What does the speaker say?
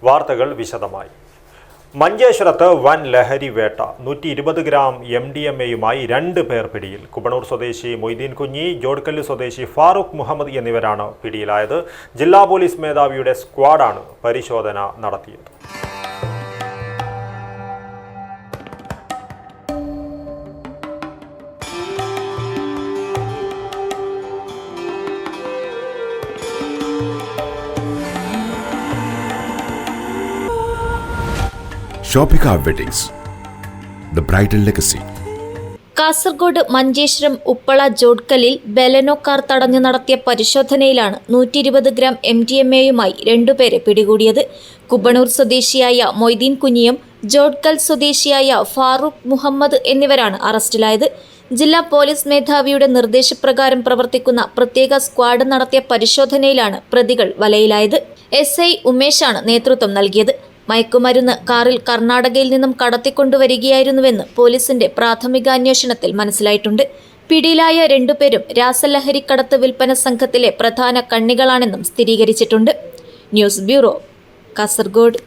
വാർത്തകൾ വിശദമായി. മഞ്ചേശ്വരത്ത് വൻ ലഹരി വേട്ട. 120 ഗ്രാം MDMA-യുമായി 2 പേർ പിടിയിൽ. കുബണൂർ സ്വദേശി മൊയ്തീൻ കുഞ്ഞി, ജോഡ്കല്ല് സ്വദേശി ഫാറൂഖ് മുഹമ്മദ് എന്നിവരാണ് പിടിയിലായത്. ജില്ലാ പോലീസ് മേധാവിയുടെ സ്ക്വാഡാണ് പരിശോധന നടത്തിയത്. Shoppika weddings, the bridal legacy. Kasaragod Manjeshwaram Uppala ജോഡ്കല്ലിൽ ബലെനോ കാർ തടഞ്ഞു നടത്തിയ പരിശോധനയിലാണ് 120 ഗ്രാം MDMA-യുമായി 2 പേരെ പിടികൂടിയത്. കുബണൂർ സ്വദേശിയായ മൊയ്തീൻ കുഞ്ഞിയും ജോഡ്കൽ സ്വദേശിയായ ഫാറൂഖ് മുഹമ്മദ് എന്നിവരാണ് അറസ്റ്റിലായത്. ജില്ലാ പോലീസ് മേധാവിയുടെ നിർദ്ദേശപ്രകാരം പ്രവർത്തിക്കുന്ന പ്രത്യേക സ്ക്വാഡ് നടത്തിയ പരിശോധനയിലാണ് പ്രതികൾ വലയിലായത്. SI ഉമേഷാണ് നേതൃത്വം നൽകിയത്. മയക്കുമരുന്ന് കാറിൽ കർണാടകയിൽ നിന്നും കടത്തിക്കൊണ്ടുവരികയായിരുന്നുവെന്ന് പോലീസിന്റെ പ്രാഥമിക അന്വേഷണത്തിൽ മനസ്സിലായിട്ടുണ്ട്. പിടിയിലായ 2 പേരും രാസലഹരിക്കടത്ത് വിൽപ്പന സംഘത്തിലെ പ്രധാന കണ്ണികളാണെന്നും സ്ഥിരീകരിച്ചിട്ടുണ്ട്. News bureau, Kasaragod.